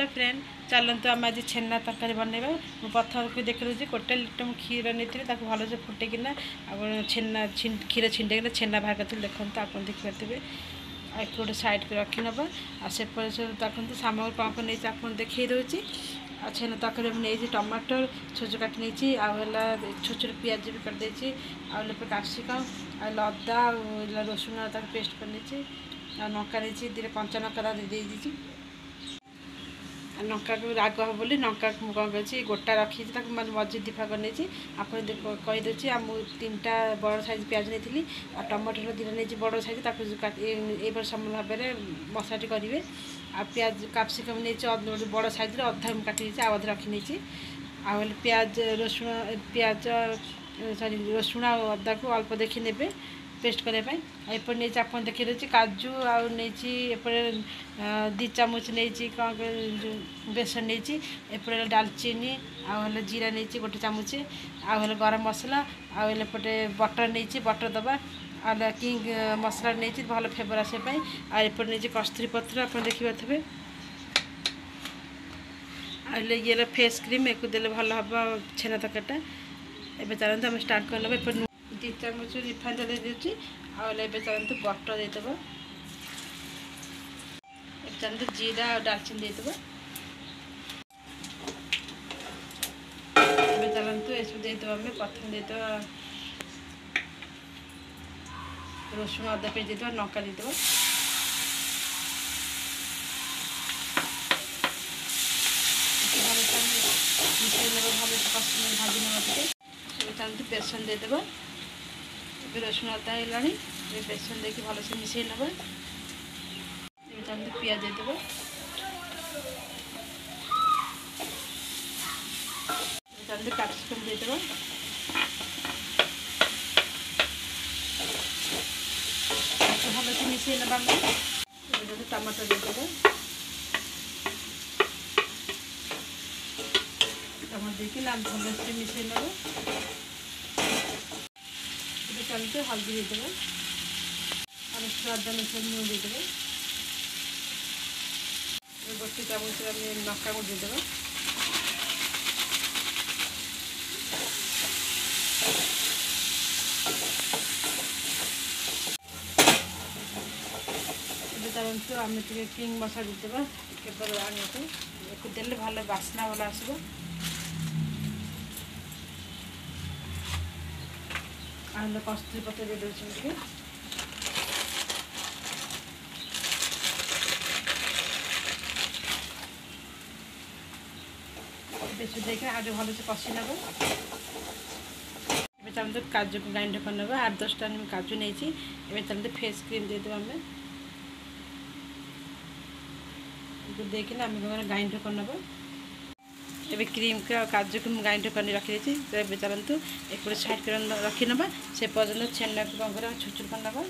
Hello friend चलते आम आज छेना तरकारी बनवा मुझे प्रथम को देख दूसरी गोटे लिटर क्षीर नहीं भल से फुटेकिना छेना क्षीर छिंडेकिना छेना बाहर कर देखते आप देखिपे गोटे साइड को रखी नवा आपर सब देखते सामग्री कौन कौन नहीं आप देखी दूसरी आ छेना तरकारी नहीं टमाटर छोट छोट काटी नहीं आला छोट छोट पियाज भी काटिदेची आगे कैप्सिकम अदा रसुण तक पेस्ट कर लंका नहीं दी कंचा लंका दे लंका को राग हम बोली लंका को कौन कर गोटा रखी मैं मझी दिफा कर नहीं आप कहीदे तीन-टा बड़ साइज प्याज नहीं टमाटर दिटा नहीं बड़ साइज सम भाव में मसलाटी करेंगे आ प्याज कैप्सिकम नहीं बड़ साइज अधा काटी अधा रखी नहीं आगे प्याज रसुण प्याज सॉरी रसुण अदा को अल्प देखी ने पेस्ट करने एपट नहीं आप देखी दूसरी काजू आपर 2 चामच नहीं कौन बेसन नहीं एपटे डालचीनी आगे जीरा नहीं गोटे चामच आगे गरम मसला आगे बटर नहीं बटर दबा आगे किंग मसला नहीं भल फ्लेवर आसपाई आएपटे नहीं कस्तूरी पत्र आप देखिपे आगे ये फेस क्रीम एक देले भल हम छेना तरकारीटा एवं चलते आम स्टार्ट कर एपटे 2 चामच रिफाइन तेल देती आगे चलते बटर देदेव चलते जीरा और डालचीनी देदेव चलते ये देदेव आम प्रथम देदेव रसुण अदा पेस्ट देदेव लंका देदेव मिसाई ने भल से भाजी ने चलते बेसन देदेव रसुण अदा है बेसन देखिए भल से मिसाई नवा चलते पियाज देदेव चलते कैप्सिकम देदेव भल से मिसाई नवा टमाटर देदेव टमाटर देखिए भल से मिसाई नवा चलते हल्दी देदेव और स्वाद अनुसार लुण देदेव गोटे चामच लंका गुड़ देदेव चलते आम किंग मसला देदेव केवल आने देले भल बास्ना भल आसो आगे कस्तूरी पत्र दे दूसरी देखिए आगे भल से कषि नब चलते काजू को ग्राइंड कर नब 8-10टा काजू नहीं चलते फेस क्रीम देदेव आम देखिए आम ग्राइंड कर नब एवं क्रीम के काजू को ग्राइंड कर रखी देती चलते एक साइड कर रखी नवा से पर्यटन छेना को कौन कर छोट छोट कर नवा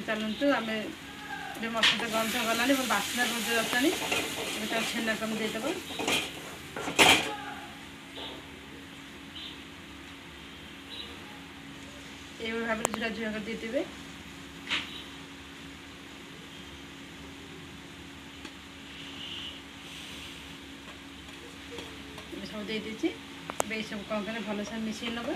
चलते आम मसला गंध गलानी बास्ना रोज रखनी छेना को देदेव ये भाव में झुरा झुरा कर देते सब दे दीजिए ये सब कौन कर भल से मिसाई नब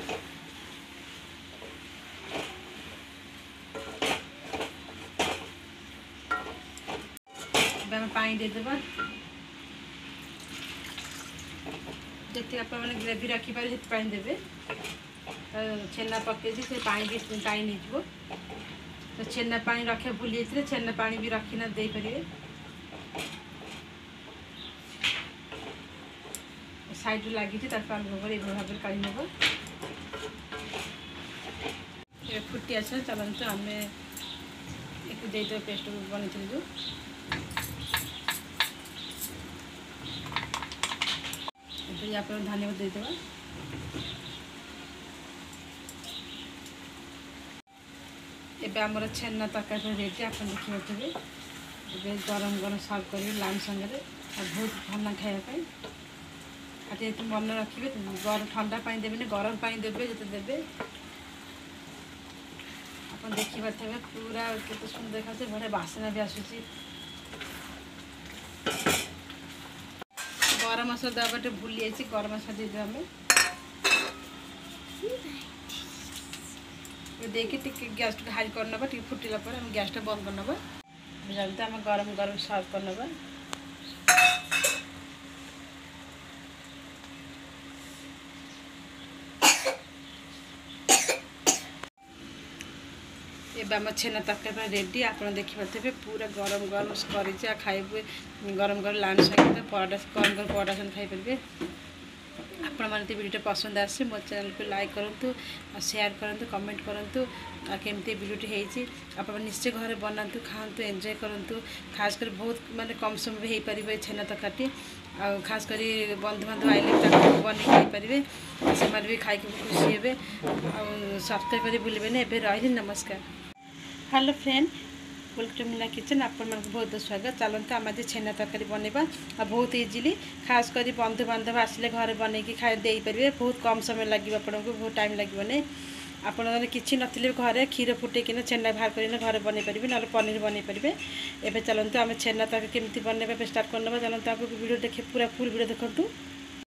पानी देदेव जी आप ग्रेवी रखिपारे से देवे छेना पकई से पानी भी टाइम नहीं तो छेना पानी रखे भूल जाते छेना पानी भी रखिना दे पारे साइड लगी भाव काढ़ी नब फुटी आस चलते आम एक देदेव पेस्ट बनी जो आप धनिया देदेव एवं आमर छेना तरकारी रेडी आप देखिए गरम गरम सर्व करेंगे लाइन संगे बहुत भल खायापी आते मन रखिए गरम ठंडा पानी देवे गरम पानी देवे जो देवे ଆପଣ ଦେଖିପାରୁଥିବେ ପୁରା କେତେ ସୁନ୍ଦର ଦେଖାଯାଉଛି, ବଢ଼ିଆ ବାସ୍ନା ବି ଆସୁଛି। ଗରମ ମସଲା ଦେବା ଟିକେ ଭୁଲି ଯାଇଛି, ଗରମ ମସଲା ଦେଇଦେବା ଆମେ ଦେଇକି ଟିକେ ଗ୍ୟାସ୍ଟାକୁ ହାଇ କରିନେବା। ଟିକେ ଫୁଟିଲା ପରେ ଆମେ ଗ୍ୟାସ୍ଟା ବନ୍ଦ କରିନେବା। ଜଲ୍ଦି ଆମେ ଗରମ ଗରମ ସର୍ଭ କରିନେବା। ଏବେ ଆମ ଛେନା ତରକାରୀ ପାଇଁ ରେଡ଼ି। ଆପଣ ଦେଖିପାରୁଥିବେ ପୁରା ଗରମ ଗରମ କରିଛି, ଆଉ ଖାଇବେ ଗରମ ଗରମ ଲାଞ୍ଚ ସହିତ ପରଟା, ଗରମ ଗରମ ପରଟା ସହିତ ଖାଇପାରିବେ। ଆପଣମାନେ ଯଦି ଭିଡ଼ିଓଟା ପସନ୍ଦ ଆସେ ମୋ ଚ୍ୟାନେଲକୁ ଲାଇକ୍ କରନ୍ତୁ, ଆଉ ସେୟାର କରନ୍ତୁ, କମେଣ୍ଟ କରନ୍ତୁ। ଆଉ କେମିତି ଭିଡ଼ିଓଟି ହେଇଛି ଆପଣ ନିଶ୍ଚୟ ଘରେ ବନାନ୍ତୁ, ଖାଆନ୍ତୁ, ଏନ୍ଜୟ କରନ୍ତୁ। ଖାସ୍ କରି ବହୁତ ମାନେ କମ୍ ସମୟ ହେଇପାରିବ ଏ ଛେନା ତରକାରୀଟି। ଆଉ ଖାସ୍ କରି ବନ୍ଧୁବାନ୍ଧବ ଆଇଲେ ତାକୁ ବନେଇକି ଖାଇପାରିବେ, ସେମାନେ ବି ଖାଇକି ଖୁସି ହେବେ। ଆଉ ସବସ୍କ୍ରାଇବ୍ କରି ଭୁଲିବେନି। ଏବେ ରହିଲି, ନମସ୍କାର। Hello friend, welcome to Meena kitchen. आपण मन बहुत स्वागत। चलते आम आज छेना तरकारी बनवा आ बहुत इजिली, खास कर बंधु बांधव आसिले घर बन खाई दे पारे। बहुत कम समय लगे, आपको बहुत टाइम लगे नहीं। आपण मैंने किसी नथिले घरे क्षीर फुटेकिना छेना बाहर कर घर बन पारे, ना पनीर बन पारे। एवं चलते आम छेना तरकारी केमी बनवा स्टार्ट करना। चलते आपको वीडियो देखे, पूरा फुल वीडियो देखूँ।